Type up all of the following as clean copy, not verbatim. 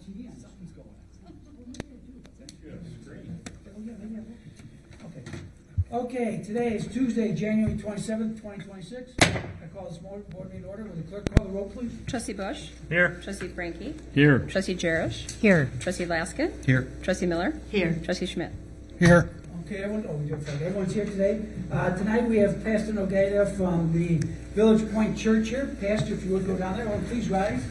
TV on, something's going on. Okay, today is Tuesday, January 27th, 2026. I call this board meeting order. Will the clerk call the roll, please? Trustee Bush. Here. Trustee Frankie. Here. Trustee Jerish. Here. Trustee Laskin. Here. Trustee Miller. Here. Trustee Schmidt. Here. Okay, everyone's here today. Tonight we have Pastor Nogeda from the Village Point Church here. Pastor, if you would go down there, please rise.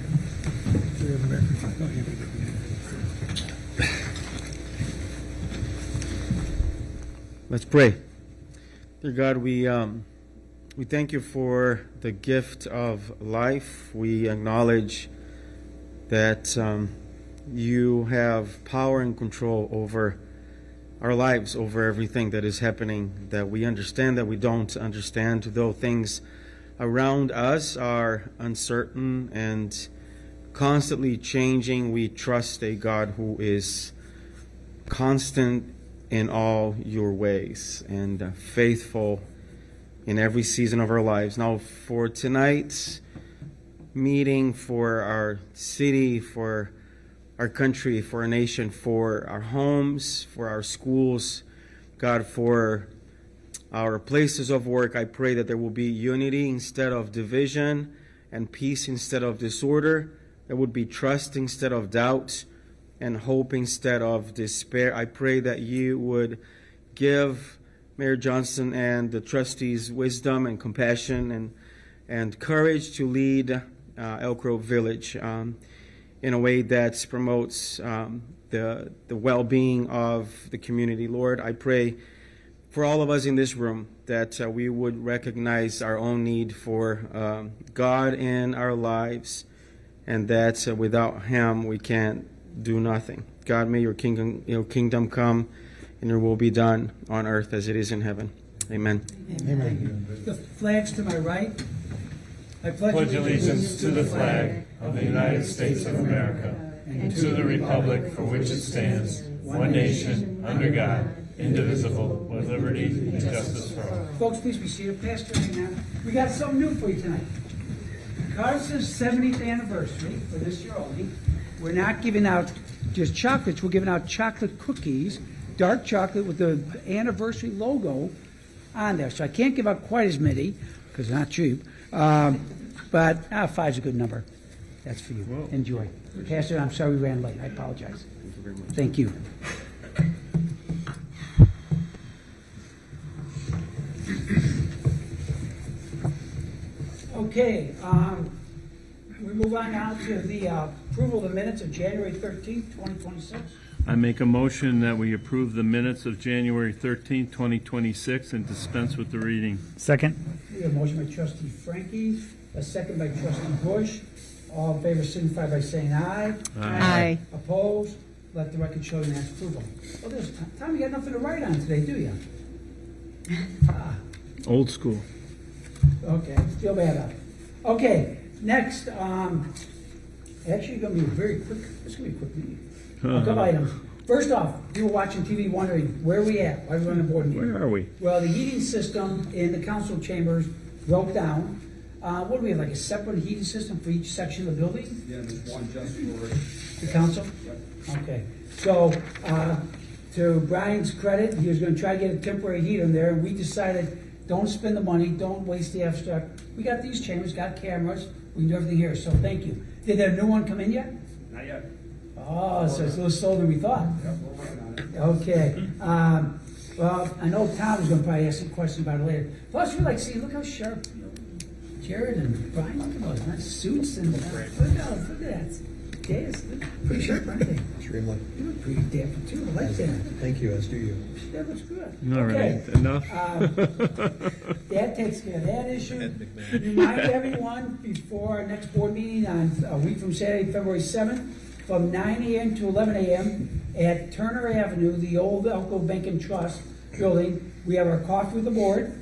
Let's pray. Dear God, we thank you for the gift of life. We acknowledge that you have power and control over our lives, over everything that is happening, that we understand, that we don't understand, though things around us are uncertain and constantly changing. We trust a God who is constant in all your ways and faithful in every season of our lives. Now, for tonight's meeting, for our city, for our country, for our nation, for our homes, for our schools, God, for our places of work, I pray that there will be unity instead of division and peace instead of disorder. There would be trust instead of doubt and hope instead of despair. I pray that you would give Mayor Johnson and the trustees wisdom and compassion and courage to lead Elk Grove Village in a way that promotes the well-being of the community. Lord, I pray for all of us in this room that we would recognize our own need for God in our lives, and that without Him we can't do nothing. God, may your kingdom come and your will be done on earth as it is in heaven. Amen. Amen. The flags to my right. I Pledge allegiance to the flag of the United States of America and to the republic for which it stands, one nation, under God, indivisible, with liberty and justice for all. Folks, please be seated. Pastor, we got something new for you tonight. Because it's 70th anniversary for this year only, we're not giving out just chocolates. We're giving out chocolate cookies, dark chocolate with the anniversary logo on there. So I can't give out quite as many because they're not cheap. But 5's a good number. That's for you. Whoa. Enjoy. Pastor, I'm sorry we ran late. I apologize. Thank you very much. Thank you. Okay, we move on now to the approval of the minutes of January 13th, 2026. I make a motion that we approve the minutes of January 13th, 2026 and dispense with the reading. Second. We have a motion by trustee Frankie, a second by trustee Bush. All in favor signify by saying aye. Aye. Opposed? Let the record show unanimous approval. Well, Tom, you got nothing to write on today, do you? Old school. Okay, feel bad about it. Okay, next, actually going to be a very quick, it's going to be a quick meeting. A couple items. First off, people watching TV wondering, where are we at? Why are we on the board meeting? Where are we? Well, the heating system in the council chambers broke down. What do we have, like a separate heating system for each section of the building? Yeah, there's one just for The council? Yep. Okay, so, to Brian's credit, he was gonna try to get a temporary heater in there, and we decided, don't spend the money, don't waste the abstract. We got these chambers, got cameras, we can do everything here, so thank you. Did there a new one come in yet? Not yet. Oh, so it's a little slower than we thought. Yep, we're working on it. Okay, well, I know Tom is gonna probably ask some questions about it later. Plus, we like seeing, look how sharp, Jared and Brian, look at those nice suits and, look at that. Jay is pretty sharp, aren't they? Extremely. You look pretty dapper too, I like that. Thank you, as do you. That looks good. All right, Okay. enough. That takes care of that issue. Remind everyone before our next board meeting on a week from Saturday, February 7th, from 9 a.m. to 11 a.m. at Turner Avenue, the old Elk Grove Bank and Trust building. We have our coffee with the board.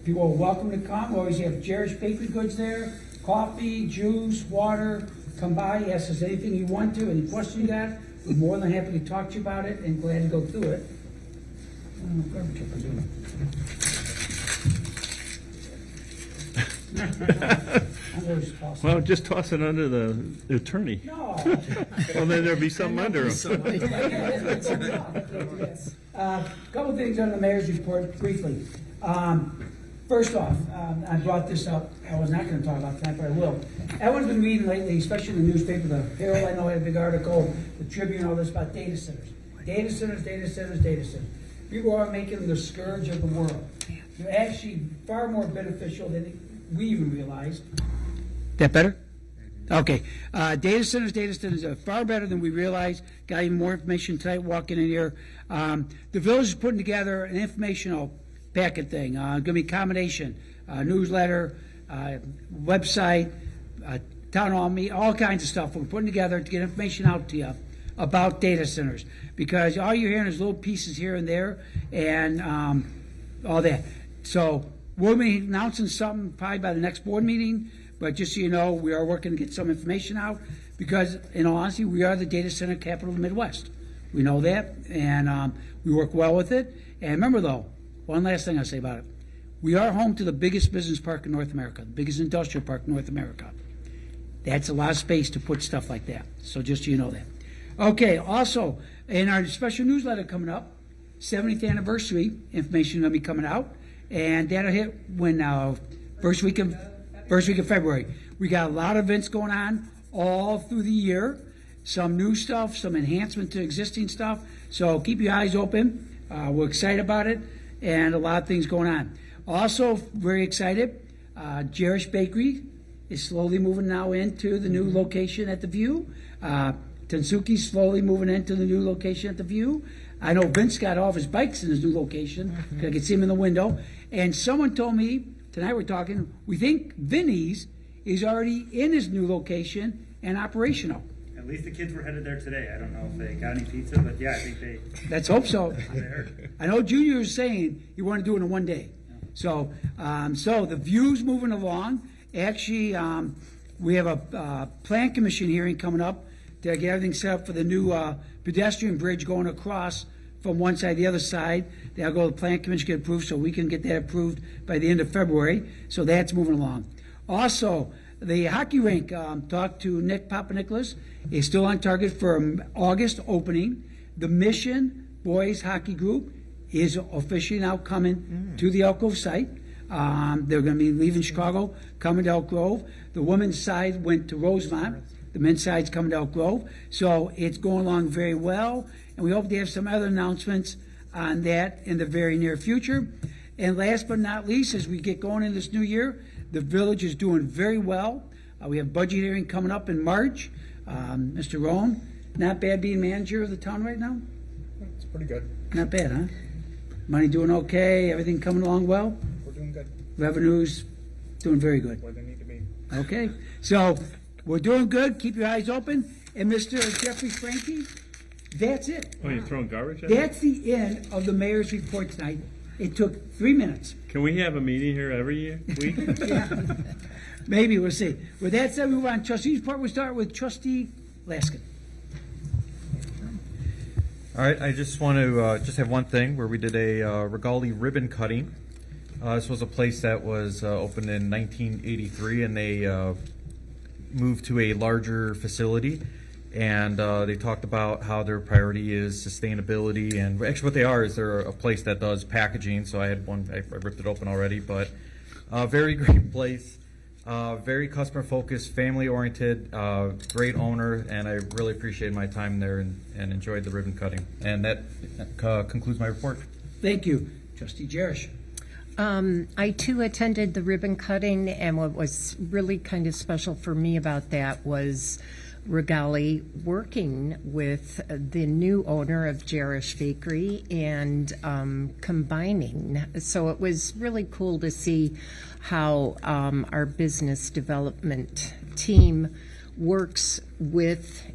People are welcome to come. We always have Jerish Bakery Goods there, coffee, juice, water. Come by, ask us anything you want to, any question you got. We're more than happy to talk to you about it and glad to go through it. I'm There's also- Well, just toss it under the attorney. No. Well, then there'll be something under him. Couple things on the mayor's report briefly. First off, I brought this up, I was not gonna talk about it tonight, but I will. Everyone's been reading lately, especially in the newspaper, the Herald, I know had a big article, the Tribune, all this about data centers. Data centers, data centers, data centers. People are making them the scourge of the world. They're actually far more beneficial than we even realized. That better? Okay. Data centers are far better than we realized. Got even more information tonight walking in here. The village is putting together an informational packet thing. Going to be a combination, newsletter, website, town hall meeting, all kinds of stuff we're putting together to get information out to you about data centers. Because all you're hearing is little pieces here and there and all that. So we'll be announcing something probably by the next board meeting. But just so you know, we are working to get some information out because, in all honesty, we are the data center capital of the Midwest. We know that, and we work well with it. And remember, though, one last thing I'll say about it. We are home to the biggest business park in North America, the biggest industrial park in North America. That's a lot of space to put stuff like that. So just so you know that. Okay, also, in our special newsletter coming up, 70th anniversary information going to be coming out. And that'll hit when first week of February. We got a lot of events going on all through the year. Some new stuff, some enhancement to existing stuff. So keep your eyes open. We're excited about it, and a lot of things going on. Also, very excited. Jerish Bakery is slowly moving now into the new location at the View. Tensuki's slowly moving into the new location at the View. I know Vince got off his bikes in his new location. I could see him in the window. And someone told me, tonight we're talking, we think Vinny's is already in his new location and operational. At least the kids were headed there today. I don't know if they got any pizza, but yeah, I think they. Let's hope so. They heard. I know Junior was saying he wanted to do it in one day. So, so the View's moving along. Actually, we have a plan commission hearing coming up to get everything set up for the new pedestrian bridge going across from one side to the other side. That'll go to the plan commission, get approved, so we can get that approved by the end of February. So that's moving along. Also, the hockey rink, talked to Nick Papanicholas, is still on target for August opening. The Mission Boys Hockey Group is officially now coming to the Elk Grove site. They're going to be leaving Chicago, coming to Elk Grove. The women's side went to Rosemont. The men's side's coming to Elk Grove. So it's going along very well, and we hope to have some other announcements on that in the very near future. And last but not least, as we get going in this new year, the village is doing very well. We have budget hearing coming up in March. Mr. Roan, not bad being manager of the town right now? It's pretty good. Not bad, huh? Money doing okay? Everything coming along well? We're doing good. Revenues doing very good. Where they need to be. Okay, so we're doing good. Keep your eyes open. And Mr. Jeffrey Frankie, that's it. Oh, you're throwing garbage at me? That's the end of the mayor's report tonight. It took 3 minutes. Can we have a meeting here every week? Maybe, we'll see. With that said, we move on. Trustees report, we'll start with Trustee Laskin. All right, I just want to just have one thing where we did a Regali ribbon cutting. This was a place that was opened in 1983, and they moved to a larger facility. And they talked about how their priority is sustainability. And actually what they are is they're a place that does packaging. So I had one, I ripped it open already, but very great place. Very customer focused, family oriented, great owner, and I really appreciated my time there and enjoyed the ribbon cutting. And that concludes my report. Thank you. Trustee Jerish. I too attended the ribbon cutting, and what was really kind of special for me about that was Regali working with the new owner of Jerish Bakery and combining. So it was really cool to see how our business development team works with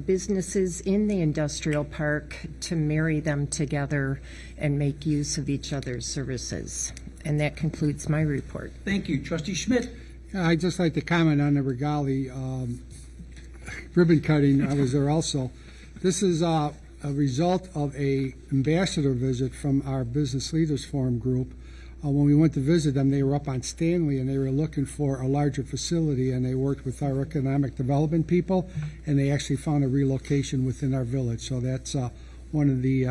businesses in the industrial park to marry them together and make use of each other's services. And that concludes my report. Thank you. Trustee Schmidt. I'd just like to comment on the Regali ribbon cutting. I was there also. This is a result of a ambassador visit from our Business Leaders Forum group When we went to visit them, they were up on Stanley, and they were looking for a larger facility, and they worked with our economic development people, and they actually found a relocation within our village. So that's one of the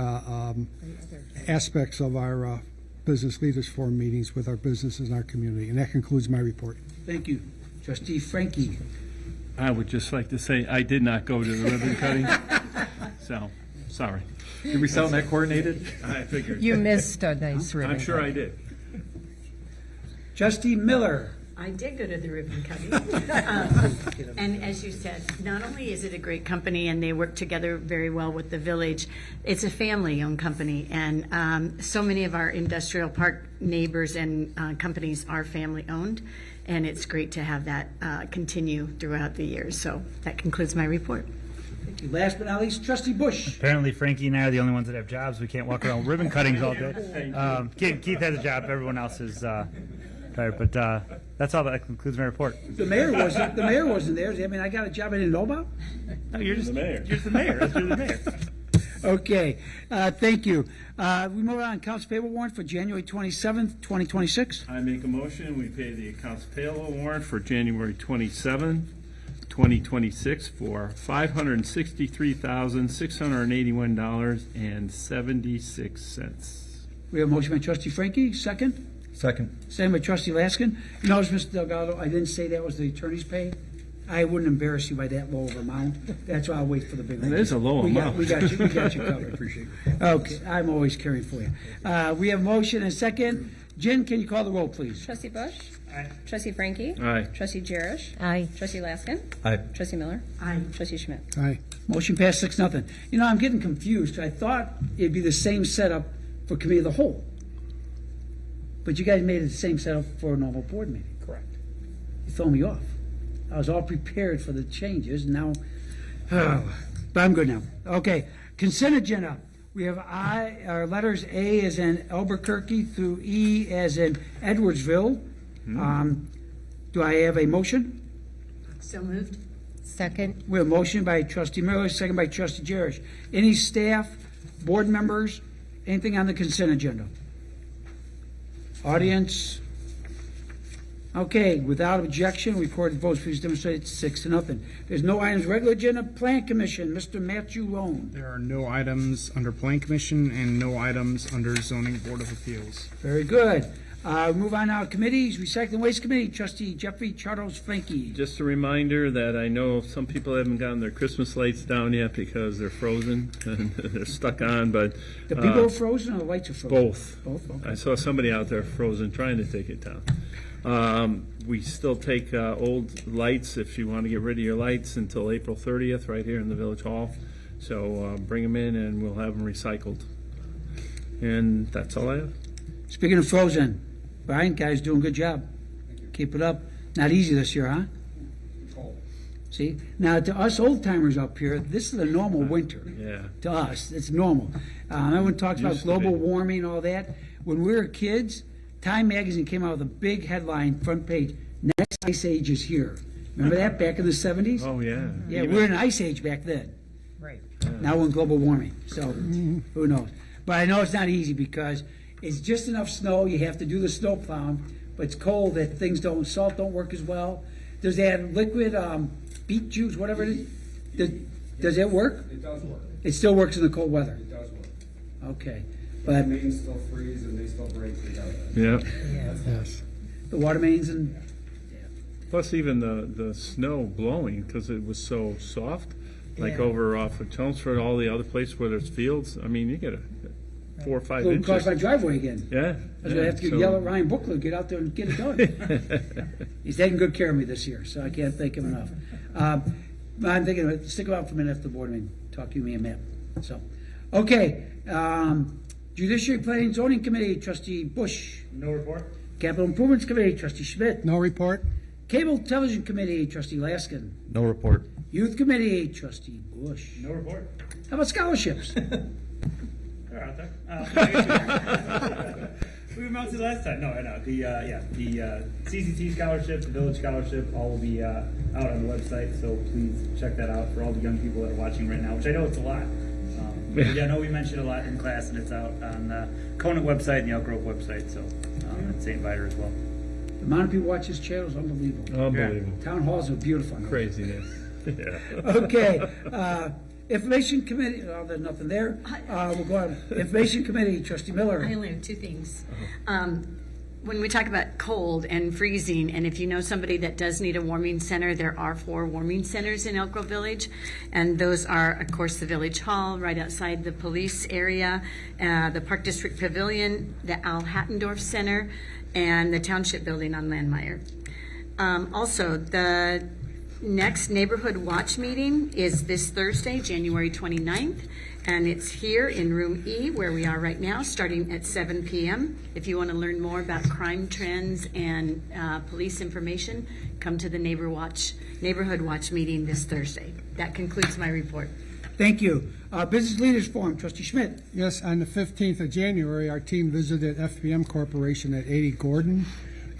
aspects of our Business Leaders Forum meetings with our businesses and our community. And that concludes my report. Thank you. Trustee Frankie. I would just like to say I did not go to the ribbon cutting, so, sorry. Did we sound that coordinated? I figured. You missed a nice ribbon. I'm sure I did. Trustee Miller. I did go to the ribbon cutting. And as you said, not only is it a great company and they work together very well with the village, it's a family-owned company. And so many of our industrial park neighbors and companies are family-owned. And it's great to have that continue throughout the years. So that concludes my report. Thank you. Last but not least, Trustee Bush. Apparently, Frankie and I are the only ones that have jobs. We can't walk around with ribbon cuttings all day. Keith has a job. Everyone else is tired. But that's all. That concludes my report. The mayor wasn't. The mayor wasn't there. I mean, I got a job I didn't know about. No, you're just the mayor. You're just the mayor. You're the mayor. Okay. Thank you. We move on. Accounts payable warrant for January 27th, 2026. I make a motion, we pay the accounts payable warrant for January 27th, 2026 for $563,681.76. We have a motion by Trustee Frankie. Second. Second. Second by Trustee Laskin. You notice, Mr. Delgado, I didn't say that was the attorney's pay. I wouldn't embarrass you by that low of amount. That's why I'll wait for the big one. It is a low amount. We got you covered. Appreciate it. Okay, I'm always caring for you. We have a motion and a second. Jen, can you call the roll, please? Trustee Bush? Aye. Trustee Frankie? Aye. Trustee Jerish? Aye. Trustee Laskin? Aye. Trustee Miller? Aye. Trustee Schmidt? Aye. Motion passed 6-0. You know, I'm getting confused. I thought it'd be the same setup for committee of the whole. But you guys made it the same setup for a normal board meeting. Correct. You throw me off. I was all prepared for the changes, and now, but I'm good now. Okay, consent agenda. We have our letters A as in Albuquerque through E as in Edwardsville. Do I have a motion? So moved. Second. We have a motion by Trustee Miller, second by Trustee Jerish. Any staff, board members, anything on the consent agenda? Audience? Okay, without objection, recorded votes, please demonstrate 6-0. There's no items, regular agenda, Plan Commission, Mr. Matthew Lone. There are no items under Plan Commission and no items under Zoning Board of Appeals. Very good. Move on now, committees, Recycling Waste Committee, Trustee Jeffrey Charles Frankie. Just a reminder that I know some people haven't gotten their Christmas lights down yet because they're frozen and they're stuck on, but The people are frozen or the lights are frozen? both. Both, okay. I saw somebody out there frozen trying to take it down. We still take old lights if you want to get rid of your lights until April 30th right here in the Village Hall. So bring them in and we'll have them recycled. And that's all I have. Speaking of frozen, Brian, guys doing a good job. Keep it up. Not easy this year, huh? See? Now, to us old-timers up here, this is a normal winter. Yeah. To us, it's normal. Everyone talks about Used to global be. warming and all that. When we were kids, Time Magazine came out with a big headline, front page, Next Ice Age is Here. Remember that back in the 70s? Oh, yeah. Yeah, we were in an ice age back then. Right. Now we're in global warming, so who knows? But I know it's not easy because it's just enough snow. You have to do the snow plowing, but it's cold that salt don't work as well. Does that liquid beet juice, whatever it is, does it work? It does work. It still works in the cold weather. It does work. Okay, The but mains still freeze and they still break together. Yeah. Yes. the water mains and Plus even the snow blowing, because it was so soft, like Yeah. over off of Chelmsford, all the other places where there's fields, I mean, you get 4 or 5 it'll inches. cross my driveway again. Yeah. I was gonna have to yell at Ryan Bookler, get out there and get it done. He's taking good care of me this year, so I can't thank him enough. I'm thinking of it. Stick around for a minute after the board meeting. Talk to you, me and Matt. So, okay. Judiciary Planning and Zoning Committee, Trustee Bush. No report. Capital Improvements Committee, Trustee Schmidt. No report? Cable Television Committee, Trustee Laskin. No report. Youth Committee, Trustee Bush. No report. How about scholarships? They're out there. We announced it last time. No, I know. The CCT scholarship, the Village scholarship, all will be out on the website. So please check that out for all the young people that are watching right now, which I know it's a lot. I know we mentioned a lot in class, and it's out on the Conant website and the Elk Grove website. So at St. Viator as well. The amount of people watch this channel is unbelievable. Unbelievable. Town halls are beautiful. Craziness. Yeah. Okay, Information Committee, oh, there's nothing there. We'll go on. Information Committee, Trustee Miller. I only have two things. When we talk about cold and freezing, and if you know somebody that does need a warming center, there are 4 warming centers in Elk Grove Village. And those are, of course, the Village Hall, right outside the police area, the Park District Pavilion, the Al Hattendorf Center, and the Township Building on Landmeyer. Also, the next Neighborhood Watch meeting is this Thursday, January 29th, and it's here in Room E, where we are right now, starting at 7 p.m. If you want to learn more about crime trends and police information, come to the Neighborhood Watch meeting this Thursday. That concludes my report. Thank you. Business Leaders Forum, Trustee Schmidt. Yes, on the 15th of January, our team visited FBM Corporation at 80 Gordon.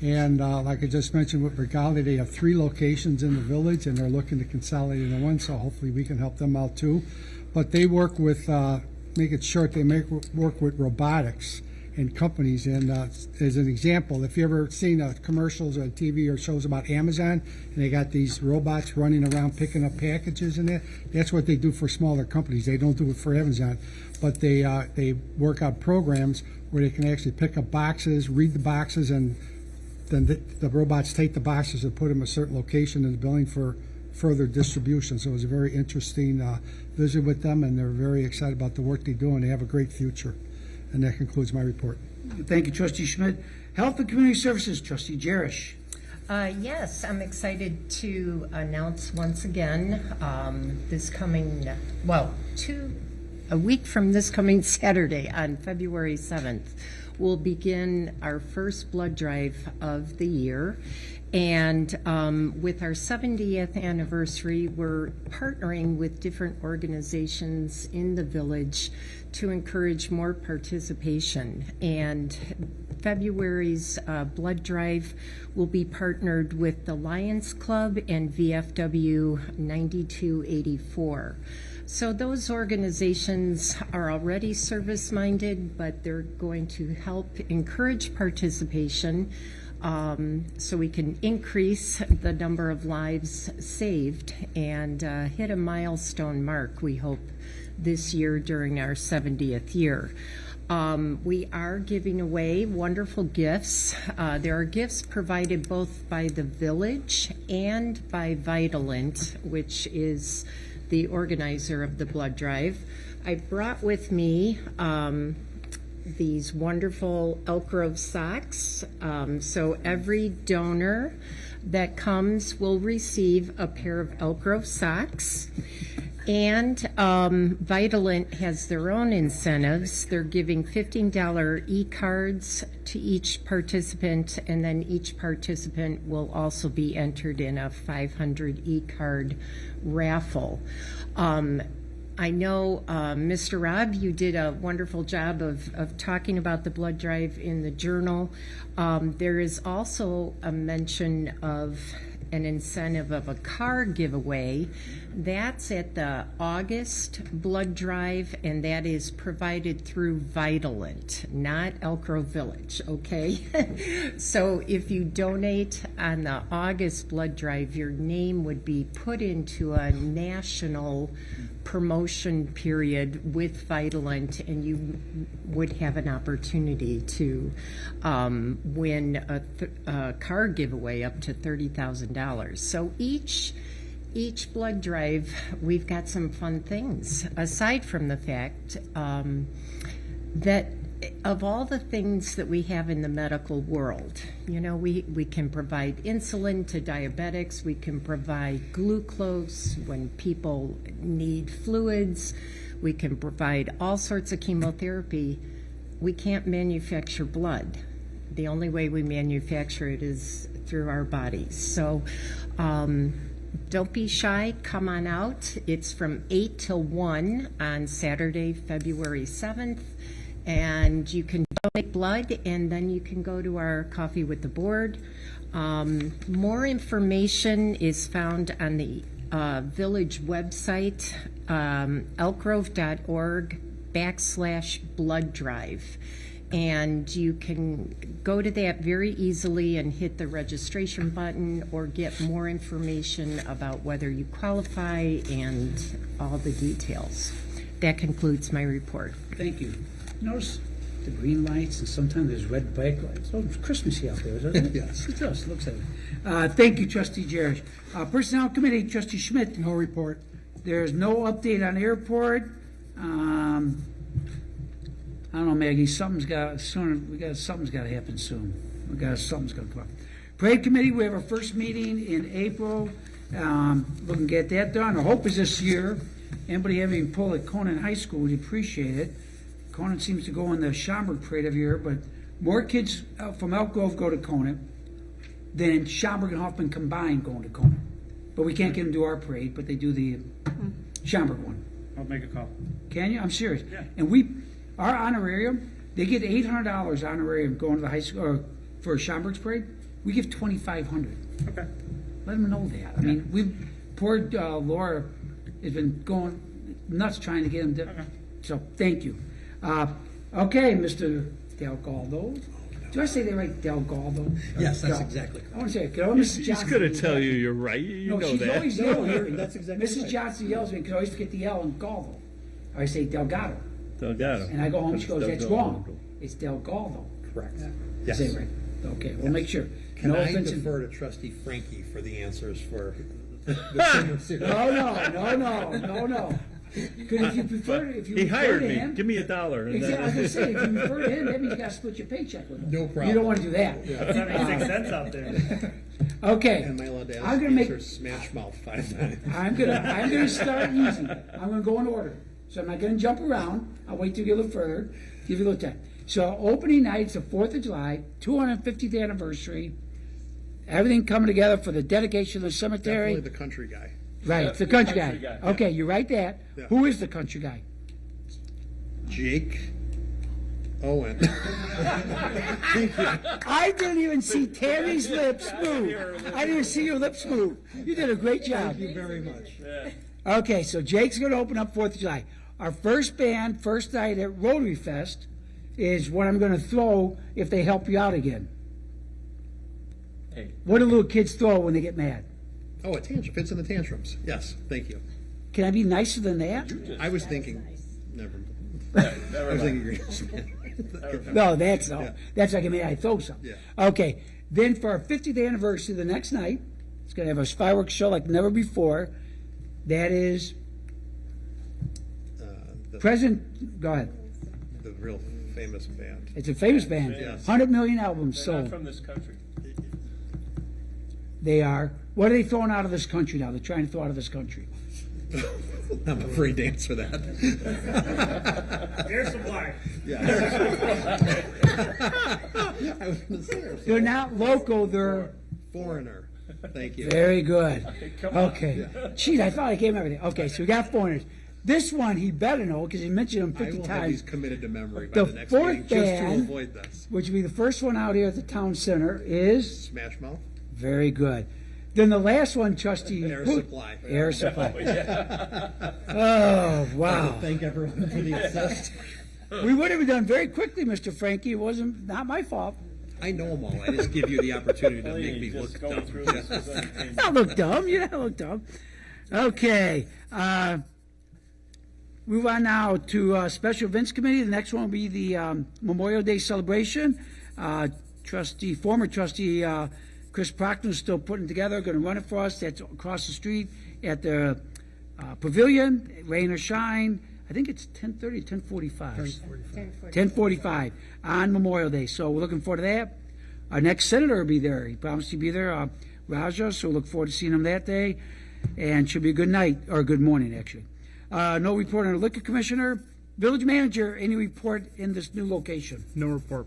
And like I just mentioned with Regali, they have 3 locations in the village, and they're looking to consolidate into one, so hopefully we can help them out too. But they work with, make it short, they work with robotics and companies. And as an example, if you ever seen commercials on TV or shows about Amazon, and they got these robots running around picking up packages and that's what they do for smaller companies. They don't do it for Amazon, but they work out programs where they can actually pick up boxes, read the boxes, and then the robots take the boxes and put them in a certain location in the building for further distribution. So it was a very interesting visit with them, and they're very excited about the work they do, and they have a great future. And that concludes my report. Thank you, Trustee Schmidt. Health and Community Services, Trustee Jerish. Yes, I'm excited to announce once again this coming, a week from this coming Saturday on February 7th, we'll begin our first blood drive of the year. And with our 70th anniversary, we're partnering with different organizations in the village to encourage more participation. And February's blood drive will be partnered with the Lions Club and VFW 9284. So those organizations are already service-minded, but they're going to help encourage participation so we can increase the number of lives saved and hit a milestone mark, we hope, this year during our 70th year. We are giving away wonderful gifts. There are gifts provided both by the village and by Vitalent, which is the organizer of the blood drive. I brought with me these wonderful Elk Grove socks. So every donor that comes will receive a pair of Elk Grove socks. And Vitalent has their own incentives. They're giving $15 e-cards to each participant, and then each participant will also be entered in a 500 e-card raffle. I know, Mr. Rob, you did a wonderful job of talking about the blood drive in the journal. There is also a mention of an incentive of a car giveaway. That's at the August blood drive, and that is provided through Vitalent, not Elk Grove Village, okay? So if you donate on the August blood drive, your name would be put into a national promotion period with Vitalent, and you would have an opportunity to win a car giveaway up to $30,000. So each blood drive, we've got some fun things, aside from the fact that of all the things that we have in the medical world, you know, we can provide insulin to diabetics, we can provide glucose when people need fluids, we can provide all sorts of chemotherapy. We can't manufacture blood. The only way we manufacture it is through our bodies. So don't be shy, come on out. It's from 8 till 1 on Saturday, February 7th. And you can donate blood, and then you can go to our Coffee with the Board. More information is found on the village website, elkgrove.org/blood drive. And you can go to that very easily and hit the registration button or get more information about whether you qualify and all the details. That concludes my report. Thank you. Notice the green lights and sometimes there's red bike lights. Oh, it's Christmassy out there, doesn't it? Yes. It does, looks like it. Thank you, Trustee Jerish. Personnel Committee, Trustee Schmidt. No report. There's no update on airport. I don't know, Maggie, something's got to happen soon. Something's got to come up. Parade Committee, we have our first meeting in April. Looking to get that done. Our hope is this year. Anybody have any pull at Conan High School, we'd appreciate it. Conan seems to go in the Schaumburg Parade every year, but more kids from Elk Grove go to Conan than Schaumburg and Hoffman combined going to Conan. But we can't get them to do our parade, but they do the Schaumburg one. I'll make a call. Can you? I'm serious. Yeah. And our honorarium, they get $800 honorarium going to the high school or for Schaumburg's parade. We give $2,500. Okay. Let them know that. I mean, poor Laura has been going nuts trying to get them to. Okay. So thank you. Okay, Mr. Delgado. Do I say that right, Delgado? Yes, that's exactly correct. I want to say it. Mrs. She's Johnson. going to tell you you're right. You No, know she's that. always yelling. That's exactly Mrs. right. Johnson yells at me because I always forget the L in Galdo. I say Delgado. Delgado. And I go home, she goes, that's Delgado. wrong. It's Delgado. Correct. You Yes. say it right. Okay, we'll make sure. Can No I offense. defer to Trustee Frankie for the answers for the senior No. Because if you prefer, He hired me. Give me $1. and Exactly, I was then- going to say, if you refer to him, that means you got to split your paycheck with him. No problem. You don't want to do that. That makes 6 cents out there. Okay. Am I allowed to I'm ask gonna make- answer Smash Mouth 5 times? I'm gonna start easy. I'm gonna go in order. So I'm not gonna jump around. I'll wait till you get a little further, give you a little time. So opening night's the 4th of July, 250th anniversary. Everything coming together for the dedication of the cemetery. Definitely the country guy. Right, it's the country guy. guy. Okay, you write that. Yeah. Who is the country guy? Jake Owen. I didn't even see Tammy's lips move. I didn't even see your lips move. You did a great job. Thank you very much. Okay, so Jake's going to open up 4th of July. Our first band, first night at Rotary Fest, is what I'm going to throw if they help you out again. Hey. What do little kids throw when they get mad? Oh, a tantrum. Fits in the tantrums. Yes, thank you. Can I be nicer than that? I was thinking, never. Never I was mind. thinking. No, that's no. Yeah. That's like I throw something. Yeah. Okay, then for our 50th anniversary, the next night, it's going to have a fireworks show like never before. That is The Go ahead. real famous band. It's a famous band. Yes. 100 million albums They're not sold. from this country. They are. What are they throwing out of this country now? They're trying to throw out of this country. I'm afraid to answer that. Air Supply. I was going to say Air They're not local. They're Foreigner. Thank you. very good. Okay. Jeez, I thought I gave him everything. Okay, so we got foreigners. This one he better know because he mentioned him I 50 will have these times. committed to memory by The the next fourth meeting, just to band- avoid this. Which will be the first one out here at the town center is Smash Mouth. very good. Then the last one, Trustee Air Supply. Air Supply. Oh wow! Thank everyone for the assist. We would have done very quickly, Mr. Frankie. It wasn't not my fault. I know them all. I just give you the opportunity to make me Just look going dumb. through this was entertaining. Don't look dumb. You don't look dumb. Okay. Move on now to Special Events Committee. The next one will be the Memorial Day celebration. Former trustee Chris Proctor is still putting it together, going to run it for us. That's across the street at the Pavilion, rain or shine. I think it's 10:30, 10:45. 10:45 on Memorial Day. So we're looking forward to that. Our next senator will be there. He promised to be there, Raja. So we look forward to seeing him that day. And should be a good night, or a good morning, actually. No report on the liquor commissioner. Village manager, any report in this new location? No report.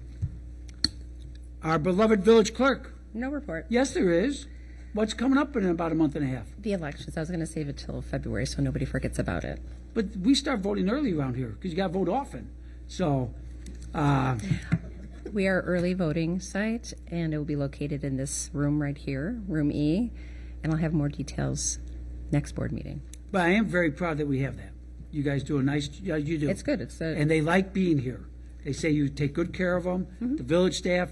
Our beloved village clerk. No report. Yes, there is. What's coming up in about a month and a half? The elections. I was going to save it till February so nobody forgets about it. But we start voting early around here because you got to vote often. So, We are early voting site, and it will be located in this room right here, room E, and I'll have more details next board meeting. but I am very proud that we have that. You guys do a nice. You do. It's good. It's a And they like being here. They say you take good care of them. The village staff,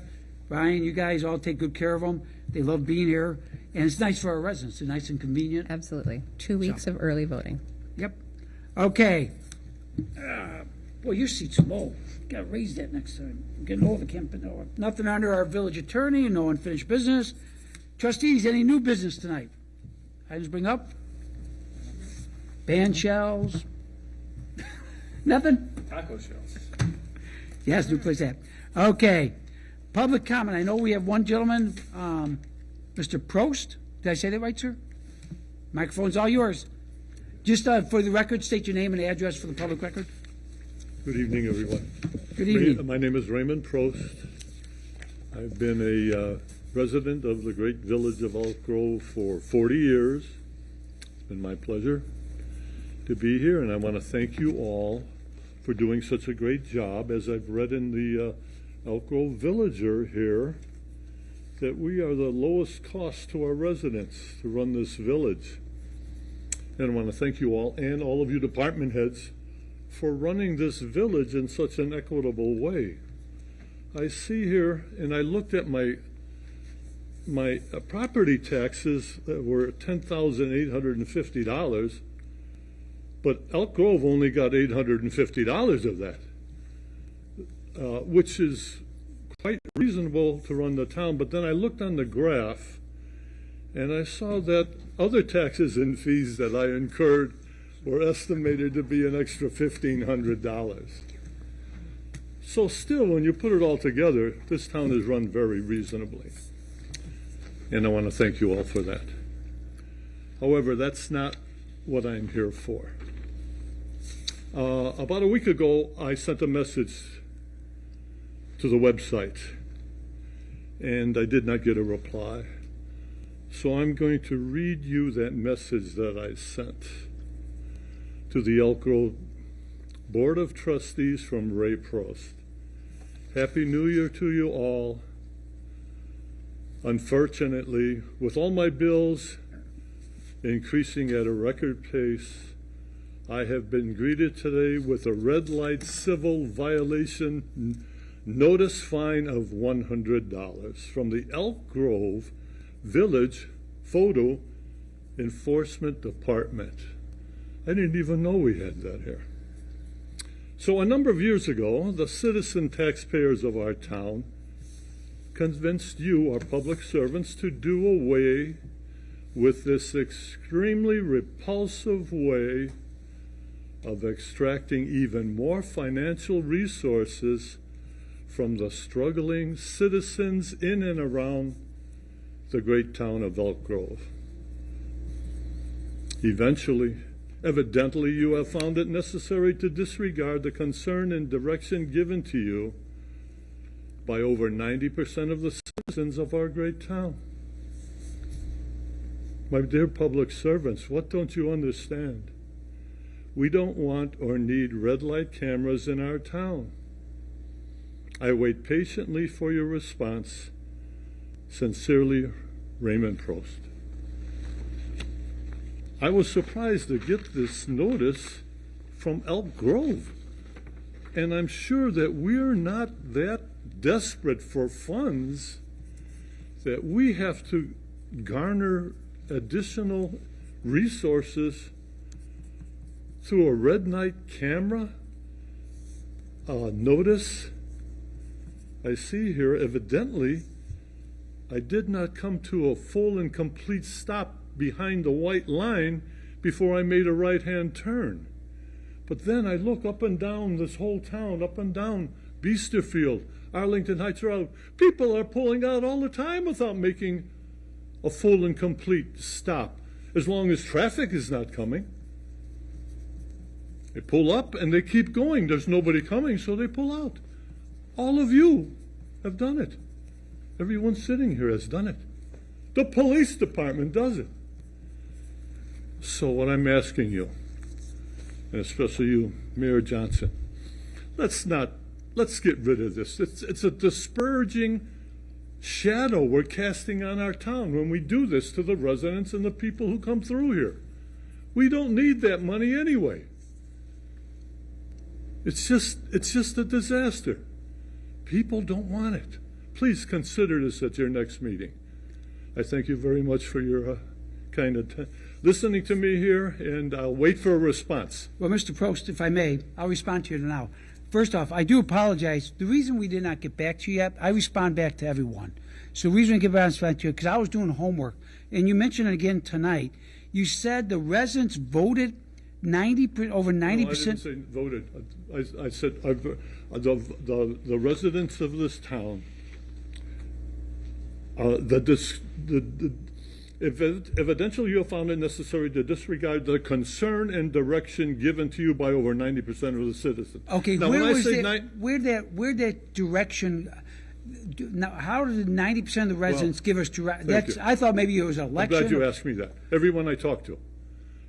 Brian, you guys all take good care of them. They love being here, and it's nice for our residents. It's nice and convenient. Absolutely. 2 weeks of early voting. Yep. Okay. Boy, your seat's low. Got to raise that next time. I'm getting over Campanoa. Nothing under our village attorney, no unfinished business. Trustees, any new business tonight? Items bring up? Band shells? Nothing? Taco shells. Yes, new place that. Okay. Public comment. I know we have one gentleman, Mr. Prost. Did I say that right, sir? Microphone's all yours. Just for the record, state your name and address for the public record. Good evening, everyone. Good evening. My name is Raymond Prost. I've been a resident of the great village of Elk Grove for 40 years. It's been my pleasure to be here, and I want to thank you all for doing such a great job. As I've read in the Elk Grove Villager here, that we are the lowest cost to our residents to run this village. And I want to thank you all and all of you department heads for running this village in such an equitable way. I see here, and I looked at my property taxes that were $10,850, but Elk Grove only got $850 of that, which is quite reasonable to run the town. But then I looked on the graph, and I saw that other taxes and fees that I incurred were estimated to be an extra $1,500. So still, when you put it all together, this town is run very reasonably. And I want to thank you all for that. However, that's not what I'm here for. About a week ago, I sent a message to the website, and I did not get a reply. So I'm going to read you that message that I sent to the Elk Grove Board of Trustees from Ray Prost. Happy New Year to you all. Unfortunately, with all my bills increasing at a record pace, I have been greeted today with a red light civil violation notice fine of $100 from the Elk Grove Village Photo Enforcement Department. I didn't even know we had that here. So a number of years ago, the citizen taxpayers of our town convinced you, our public servants, to do away with this extremely repulsive way of extracting even more financial resources from the struggling citizens in and around the great town of Elk Grove. Evidently, you have found it necessary to disregard the concern and direction given to you by over 90% of the citizens of our great town. My dear public servants, what don't you understand? We don't want or need red light cameras in our town. I wait patiently for your response. Sincerely, Raymond Prost. I was surprised to get this notice from Elk Grove, and I'm sure that we're not that desperate for funds that we have to garner additional resources through a red light camera notice. I see here, evidently, I did not come to a full and complete stop behind the white line before I made a right-hand turn. But then I look up and down this whole town, up and down Biesterfield, Arlington Heights Road. People are pulling out all the time without making a full and complete stop, as long as traffic is not coming. They pull up and they keep going. There's nobody coming, so they pull out. All of you have done it. Everyone sitting here has done it. The police department does it. So what I'm asking you, and especially you, Mayor Johnson, let's get rid of this. It's a disparaging shadow we're casting on our town when we do this to the residents and the people who come through here. We don't need that money anyway. It's just a disaster. People don't want it. Please consider this at your next meeting. I thank you very much for your kind of listening to me here, and I'll wait for a response. Well, Mr. Prost, if I may, I'll respond to you now. First off, I do apologize. The reason we did not get back to you yet, I respond back to everyone. So the reason I get back to you, because I was doing homework, and you mentioned it again tonight. You said the residents voted over 90%. No, I didn't say voted. I said the residents of this town. Evidentially, you have found it necessary to disregard the concern and direction given to you by over 90% of the citizens. Okay, now, where when was I say where that direction? Now, how did 90% of the residents give us direction? I thought maybe it was an I'm election. glad you asked me that. Everyone I talked to.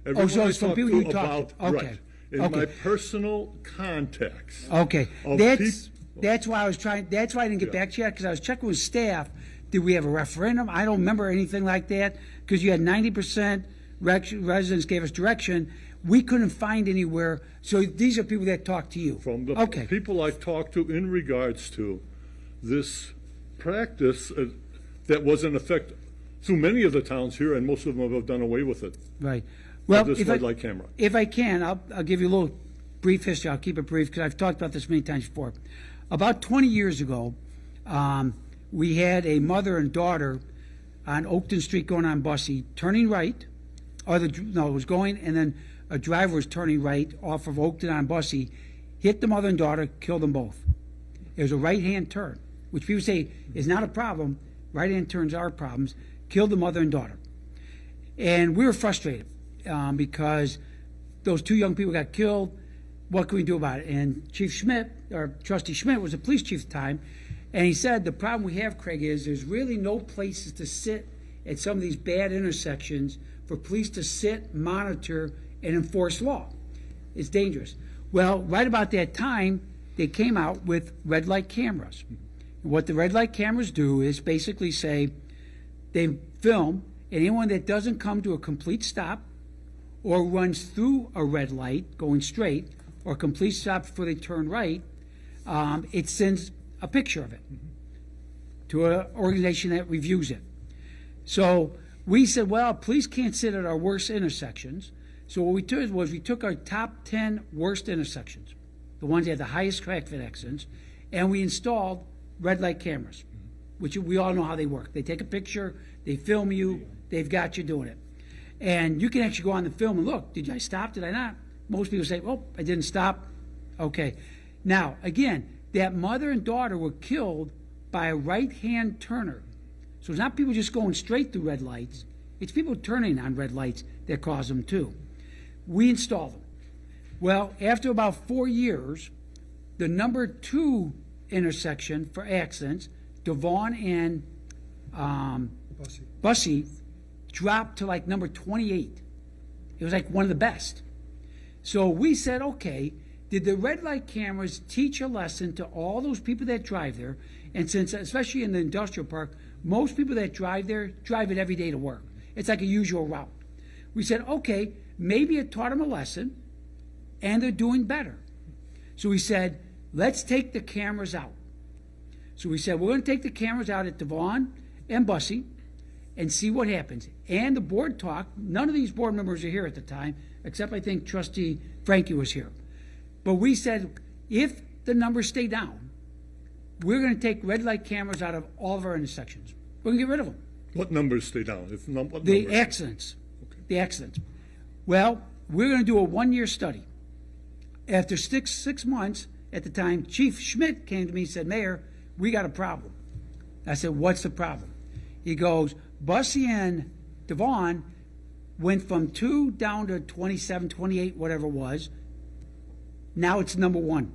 So it's from people you talked to. Okay. Right. In my personal contacts. Okay. That's why I was trying. That's why I didn't get back to you, because I was checking with staff. Did we have a referendum? I don't remember anything like that, because you had 90% residents gave us direction. We couldn't find anywhere. So these are people that talked to you. From the people I talked to in regards to this practice that was in effect through many of the towns here, and most of them have done away with it. Right. Well, this red light camera. If I can, I'll give you a little brief history. I'll keep it brief because I've talked about this many times before. About 20 years ago, we had a mother and daughter on Oakton Street going on Bussey, turning right, it was going, and then a driver was turning right off of Oakton on Bussey, hit the mother and daughter, killed them both. It was a right-hand turn, which people say is not a problem. Right-hand turns are problems. Killed the mother and daughter. And we were frustrated because those two young people got killed. What can we do about it? And Chief Schmidt, or Trustee Schmidt, was the police chief at the time, and he said, the problem we have, Craig, is there's really no places to sit at some of these bad intersections for police to sit, monitor, and enforce law. It's dangerous. Well, right about that time, they came out with red light cameras. What the red light cameras do is basically say they film, and anyone that doesn't come to a complete stop or runs through a red light going straight or a complete stop before they turn right, it sends a picture of it to an organization that reviews it. So we said, well, police can't sit at our worst intersections. So what we did was we took our top 10 worst intersections, the ones that had the highest traffic accidents, and we installed red light cameras, which we all know how they work. They take a picture, they film you, they've got you doing it. And you can actually go on the film and look, did I stop, did I not? Most people say, oh, I didn't stop. Okay. Now, again, that mother and daughter were killed by a right-hand turner. So it's not people just going straight through red lights. It's people turning on red lights that cause them too. We installed them. Well, after about 4 years, the number 2 intersection for accidents, Devon and Bussey, dropped to like number 28. It was like one of the best. So we said, okay, did the red light cameras teach a lesson to all those people that drive there? And since, especially in the industrial park, most people that drive there drive it every day to work. It's like a usual route. We said, okay, maybe it taught them a lesson, and they're doing better. So we said, let's take the cameras out. So we said, we're going to take the cameras out at Devon and Bussey and see what happens. And the board talked. None of these board members are here at the time, except I think Trustee Frankie was here. But we said, if the numbers stay down, we're going to take red light cameras out of all of our intersections. We're going to get rid of them. What numbers stay down? The accidents. Okay. The accidents. Well, we're going to do a 1-year study. After six months, at the time, Chief Schmidt came to me and said, Mayor, we got a problem. I said, what's the problem? He goes, Bussey and Devon went from 2 down to 27, 28, whatever it was. Now it's number 1.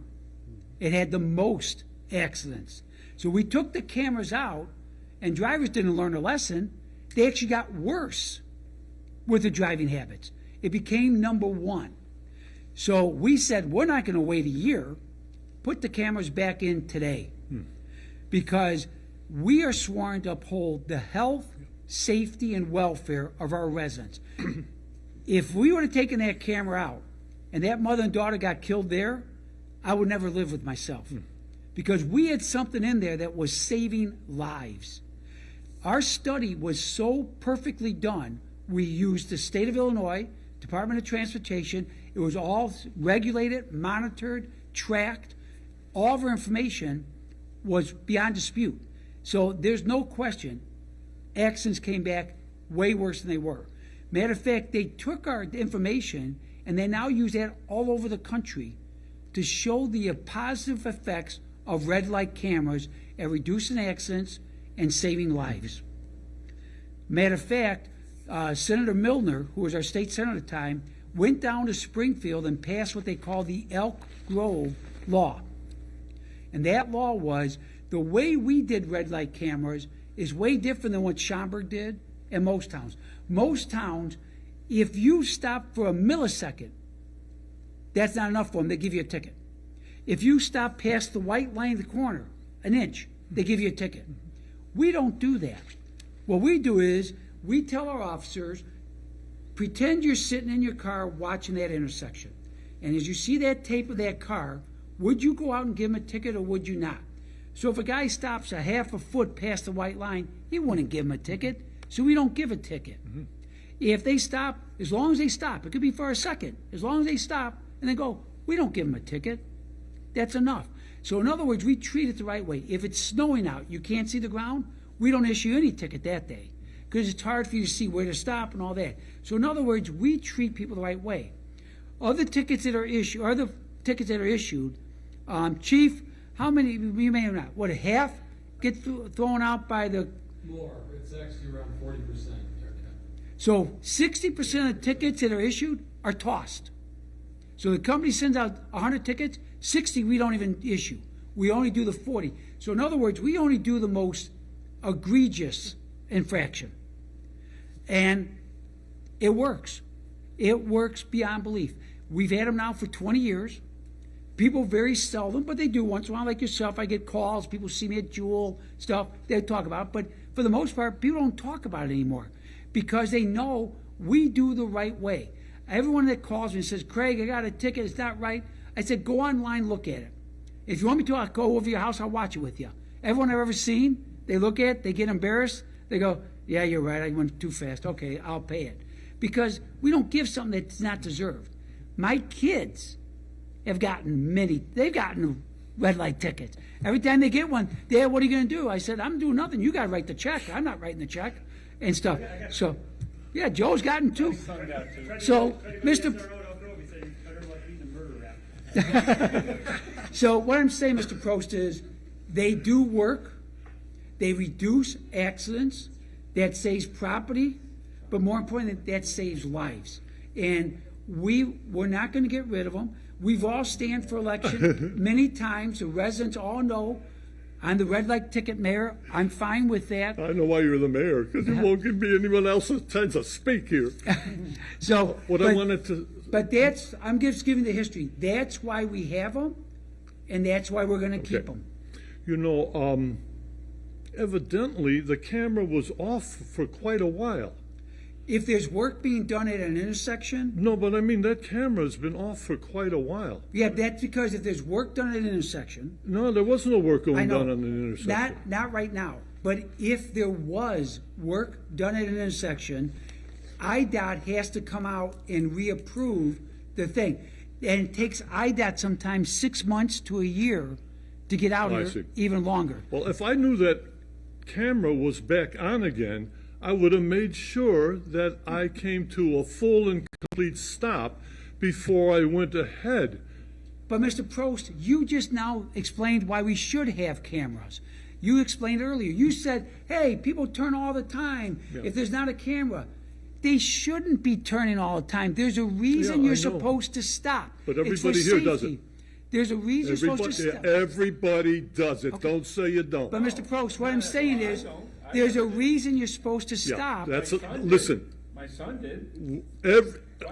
It had the most accidents. So we took the cameras out, and drivers didn't learn a lesson. They actually got worse with the driving habits. It became number 1. So we said, we're not going to wait a year. Put the cameras back in today. Because we are sworn to uphold the health, safety, and welfare of our residents. If we would have taken that camera out and that mother and daughter got killed there, I would never live with myself. Because we had something in there that was saving lives. Our study was so perfectly done, we used the state of Illinois, Department of Transportation. It was all regulated, monitored, tracked. All of our information was beyond dispute. So there's no question accidents came back way worse than they were. Matter of fact, they took our information and they now use that all over the country to show the positive effects of red light cameras at reducing accidents and saving lives. Matter of fact, Senator Milner, who was our state senator at the time, went down to Springfield and passed what they call the Elk Grove Law. And that law was the way we did red light cameras is way different than what Schaumburg did and most towns. Most towns, if you stop for a millisecond, that's not enough for them. They give you a ticket. If you stop past the white line in the corner, an inch, they give you a ticket. We don't do that. What we do is we tell our officers, pretend you're sitting in your car watching that intersection. And as you see that tape of that car, would you go out and give him a ticket or would you not? So if a guy stops a half a foot past the white line, you wouldn't give him a ticket. So we don't give a ticket. If they stop, as long as they stop, it could be for a second, as long as they stop and then go, we don't give them a ticket. That's enough. So in other words, we treat it the right way. If it's snowing out, you can't see the ground, we don't issue any ticket that day because it's hard for you to see where to stop and all that. So in other words, we treat people the right way. Other tickets that are issued, Chief, how many, you may have not, what, half get thrown out by the... More. It's actually around 40%. So 60% of tickets that are issued are tossed. So the company sends out 100 tickets, 60 we don't even issue. We only do the 40. So in other words, we only do the most egregious infraction. And it works. It works beyond belief. We've had them now for 20 years. People very seldom, but they do once in a while, like yourself. I get calls, people see me at Jewel, stuff, they talk about it. But for the most part, people don't talk about it anymore because they know we do the right way. Everyone that calls me and says, Craig, I got a ticket, it's not right. I said, go online, look at it. If you want me to, I'll go over your house, I'll watch it with you. Everyone I've ever seen, they look at it, they get embarrassed, they go, yeah, you're right, I went too fast. Okay, I'll pay it. Because we don't give something that's not deserved. My kids have gotten they've gotten red light tickets. Every time they get one, Dad, what are you going to do? I said, I'm doing nothing. You got to write the check. I'm not writing the check and stuff. So, yeah, Joe's gotten two. So, So what I'm saying, Mr. Prost, is they do work. They reduce accidents. That saves property. But more importantly, that saves lives. And we're not going to get rid of them. We've all stand for election many times. The residents all know I'm the red light ticket mayor. I'm fine with that. I know why you're the mayor, because you won't give me anyone else a chance to speak here. But I'm just giving the history. That's why we have them, and that's why we're going to keep them. You know, evidently the camera was off for quite a while. If there's work being done at an intersection... No, but I mean, that camera's been off for quite a while. Yeah, that's because if there's work done at an intersection... No, there was no work done on an intersection. Not right now. But if there was work done at an intersection, IDOT has to come out and reapprove the thing. And it takes IDOT sometimes 6 months to a year to get out here, even longer. Well, if I knew that camera was back on again... I would have made sure that I came to a full and complete stop before I went ahead. But Mr. Prost, you just now explained why we should have cameras. You explained earlier. You said, hey, people turn all the time if there's not a camera. They shouldn't be turning all the time. There's a reason you're supposed to stop. But everybody here does it. There's a reason you're supposed to stop. Everybody does it. Okay. Don't say you don't. But Mr. Prost, what I'm saying is, there's a reason you're supposed to stop. Listen. My son did.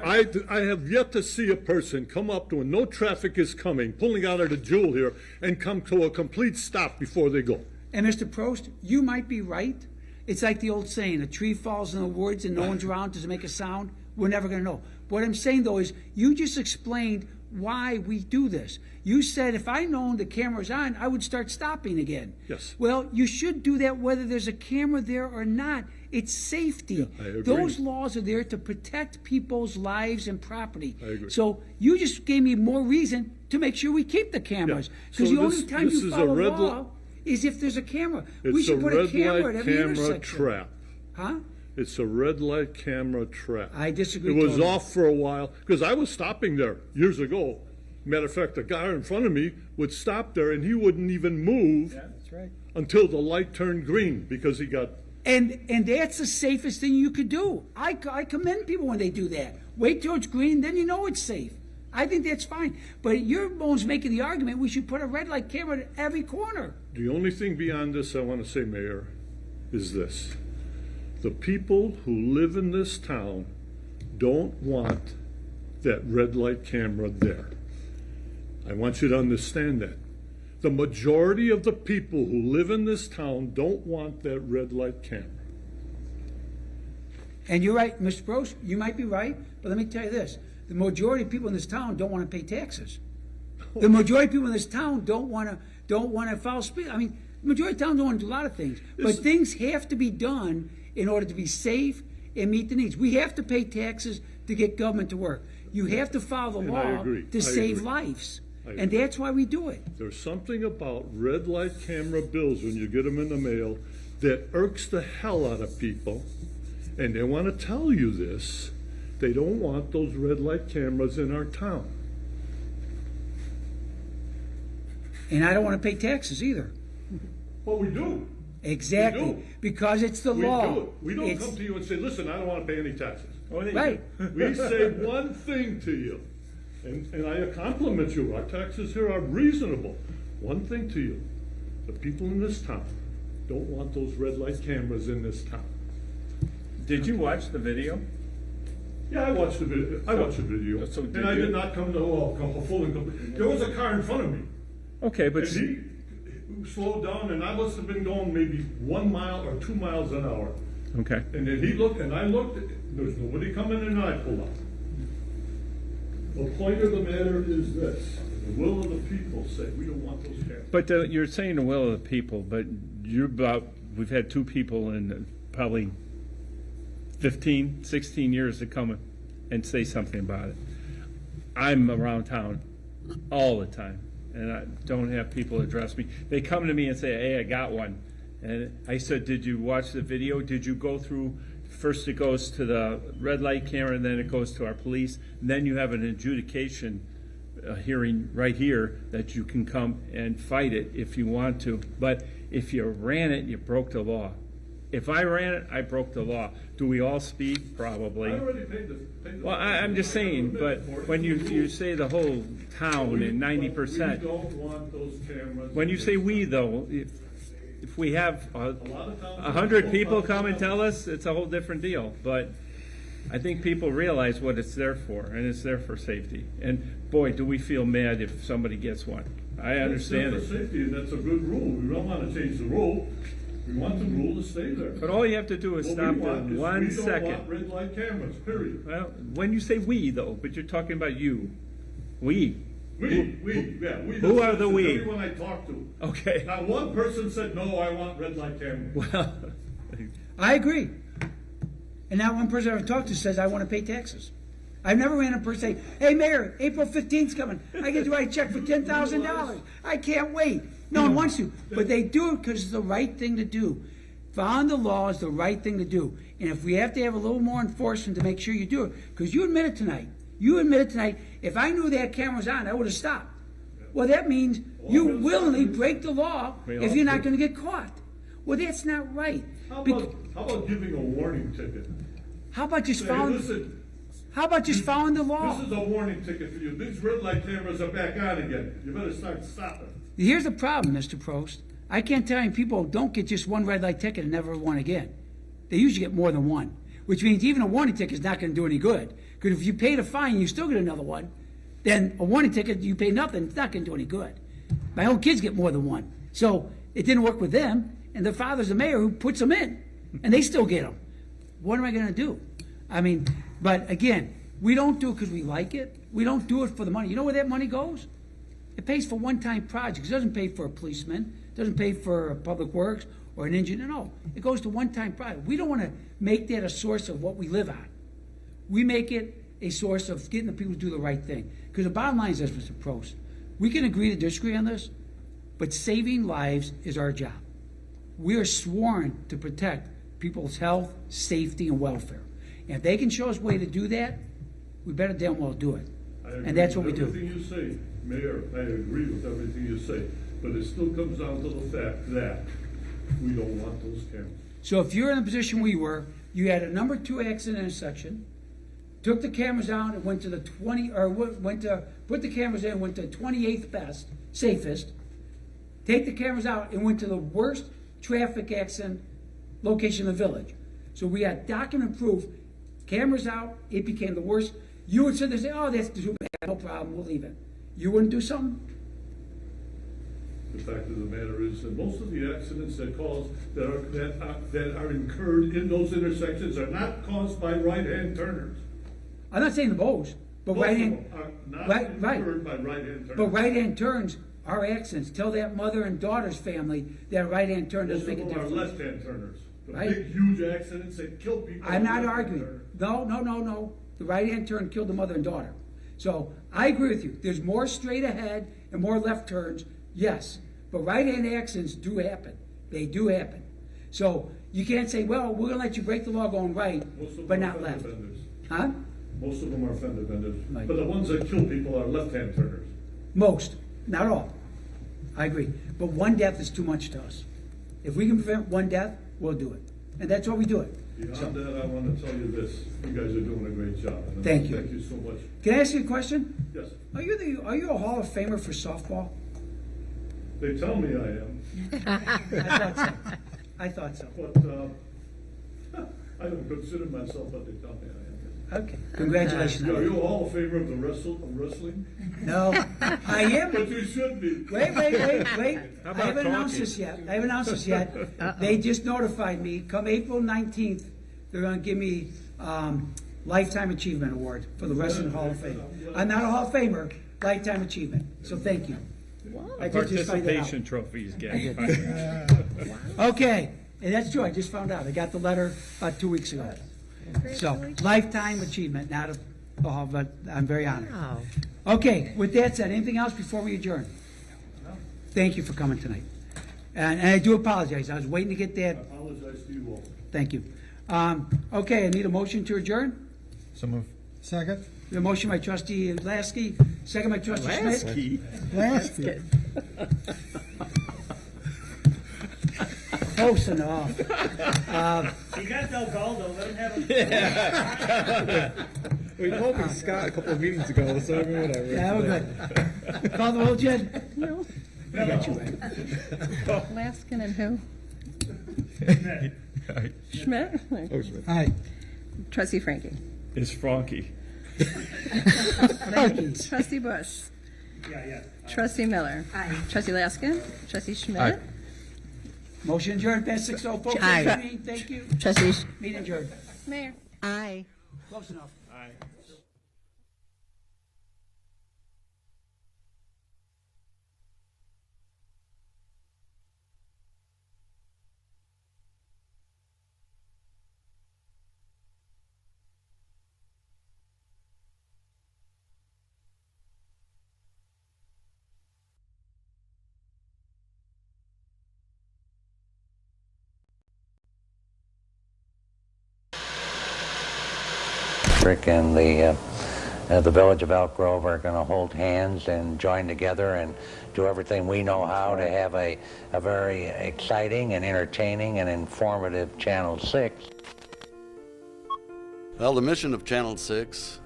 I have yet to see a person come up to when no traffic is coming, pulling out of the Jewel here, and come to a complete stop before they go. And Mr. Prost, you might be right. It's like the old saying, a tree falls in the woods and no one's around to make a sound. We're never going to know. What I'm saying, though, is you just explained why we do this. You said if I known the camera's on, I would start stopping again. Yes. Well, you should do that whether there's a camera there or not. It's safety. I agree. Those laws are there to protect people's lives and property. I agree. So you just gave me more reason to make sure we keep the cameras. Yeah. Because So the only this- time this you is a follow red law li- is if there's a camera. We It's should a put a red camera light at every camera intersection. trap. Huh? It's a red light camera trap. I disagree It was totally. off for a while, because I was stopping there years ago. Matter of fact, the guy in front of me would stop there, and he wouldn't even move That's right. until the light turned green, because he got, And that's the safest thing you could do. I commend people when they do that. Wait till it's green, then you know it's safe. I think that's fine. But you're almost making the argument we should put a red light camera at every corner. the only thing beyond this I want to say, Mayor, is this. The people who live in this town don't want that red light camera there. I want you to understand that. The majority of the people who live in this town don't want that red light camera. And you're right, Mr. Gross, you might be right, but let me tell you this. The majority of people in this town don't want to pay taxes. The majority of people in this town don't want to follow speed. I mean, the majority of town don't want to do a lot of things. But things have to be done in order to be safe and meet the needs. We have to pay taxes to get government to work. You have to follow the And I law agree. to I save agree. lives. I And agree. that's why we do it. There's something about red light camera bills when you get them in the mail that irks the hell out of people. And they want to tell you this. They don't want those red light cameras in our town. And I don't want to pay taxes either. Well, we do. Exactly. We do. Because it's the We law. do it. We don't It's- come to you and say, listen, I don't want to pay any taxes. Right. We say one thing to you, and I compliment you. Our taxes here are reasonable. One thing to you, the people in this town don't want those red light cameras in this town. Did you watch the video? Yeah, I watched the video. I watched the video, So did and I you? did not come to come full and complete. There was a car in front of me, Okay, but and he slowed down, and I must have been going maybe 1 mile or 2 miles an hour. okay. And then he looked, and I looked. There's nobody coming, and I pulled up. The point of the matter is this: the will of the people say we don't want those cameras. But you're saying the will of the people, but we've had two people in probably 15, 16 years to come and say something about it. I'm around town all the time, and I don't have people address me. They come to me and say, hey, I got one. And I said, did you watch the video? Did you go through, first it goes to the red light camera, and then it goes to our police, and then you have an adjudication hearing right here that you can come and fight it if you want to. But if you ran it, you broke the law. If I ran it, I broke the law. Do we all speed? Probably. I already paid the. Well, I'm just saying, but when you say the whole town and 90%, We don't want those cameras. when you say we though, if we have A lot of towns- 100 people come and tell us, it's a whole different deal. But I think people realize what it's there for, and it's there for safety. And boy, do we feel mad if somebody gets one. I understand It's it. there for safety, and that's a good rule. We don't want to change the rule. We want the rule to stay there. But all you have to do is What stop we want for is 1 we don't second. want red light cameras, period. Well, when you say we though, but you're talking about you. We. We. Who are the That's we? Everyone I talked to. Okay. Not one person said, no, I want red light cameras. Well, I agree. And not one person I've talked to says I want to pay taxes. I've never ran a person say, hey, Mayor, April 15th's coming. I get to write a check for $10,000. I can't wait. No one wants to. But they do it because it's the right thing to do. Following the law is the right thing to do. And if we have to have a little more enforcement to make sure you do it, because you admitted tonight, if I knew that camera was on, I would have stopped. Well, that means you willingly break the law if you're not going to get caught. Well, that's not right. How about giving a warning ticket? How about just Say, following? listen, How about just following the law? this is a warning ticket for you. These red light cameras are back on again. You better start stopping. Here's the problem, Mr. Prost. I can't tell you people don't get just one red light ticket and never one again. They usually get more than one, which means even a warning ticket is not going to do any good. Because if you pay the fine, you still get another one. Then a warning ticket, you pay nothing, it's not going to do any good. My own kids get more than one. So it didn't work with them, and their father's the mayor who puts them in, and they still get them. What am I going to do? I mean, but again, we don't do it because we like it. We don't do it for the money. You know where that money goes? It pays for one-time projects. It doesn't pay for a policeman. It doesn't pay for public works or an engineer. No, it goes to one-time project. We don't want to make that a source of what we live on. We make it a source of getting the people to do the right thing. Because the bottom line is this, Mr. Prost. We can agree to disagree on this, but saving lives is our job. We are sworn to protect people's health, safety, and welfare. And if they can show us a way to do that, we better damn well do it. And that's what we do. Everything you say, Mayor, I agree with everything you say, but it still comes down to the fact that we don't want those cameras. So if you're in the position we were, you had a number 2 accident intersection, took the cameras out and went to the put the cameras in, went to 28th best, safest, take the cameras out and went to the worst traffic accident location in the village. So we had document proof, cameras out, it became the worst. You would sit there and say, oh, that's too bad, no problem, we'll leave it. You wouldn't do something? The fact of the matter is that most of the accidents that are incurred in those intersections are not caused by right-hand turners. I'm not saying the most, but Most of right-hand, them are not right. incurred by right-hand turners. But right-hand turns are accidents. Tell that mother and daughter's family that right-hand turn doesn't Most make of a them are difference. left-hand turners. The Right. big, huge accidents that kill people. I'm are not left-hand arguing. turners. No. The right-hand turn killed the mother and daughter. So I agree with you. There's more straight ahead and more left turns, yes. But right-hand accidents do happen. They do happen. So you can't say, well, we're going to let you break the law going right, Most of them but are not fender left. benders. Huh? Most of them are fender benders. Right. But the ones that kill people are left-hand turners. Most, not all. I agree. But one death is too much to us. If we can prevent one death, we'll do it. And that's why we do it. Beyond that, I want to tell you this. You guys are doing a great job. And Thank you. Thank you so much. Can I ask you a question? Yes. Are you a Hall of Famer for softball? They tell me I am. I thought so. But I don't consider myself, but they tell me I am. Okay. Congratulations. Are you a Hall of Famer of the wrestling? No, I am. But you should be. Wait. I about haven't announced talking? this yet. They just notified me, come April 19th, they're gonna give me, Lifetime Achievement Award for the Wrestling Hall of Fame. I'm not a Hall of Famer, Lifetime Achievement, so thank you. I did just find that out. Participation trophies, Gary. Okay, and that's true, I just found out, I got the letter about 2 weeks ago. So, Lifetime Achievement, not a Hall, but I'm very honored. Wow. Okay, with that said, anything else before we adjourn? Thank you for coming tonight. And I do apologize, I was waiting to get I that, apologize to you all. thank you. Okay, I need a motion to adjourn. So move. Second? A motion by trustee Lasky, second by trustee Schmidt. Lasky. Close enough. You got Del Galdo, let him have a... We told me Scott a couple of meetings ago, so I mean, whatever. Yeah, we're good. Call the roll, Jed? No. I got you right. Laskin and who? Schmidt? Oh, Schmidt. Aye. Trustee Frankie. It's Frankie. Trustee Bush. Yeah. Trustee Miller. Aye. Trustee Laskin. Trustee Schmidt. Aye. Motion adjourned, past 6:04. Folks, Aye. thank you. Trustee Meeting adjourned. Mayor. Aye. Close enough. Rick and the village of Elk Grove are going to hold hands and join together and do everything we know how to have a very exciting and entertaining and informative Channel 6. Well, the mission of Channel 6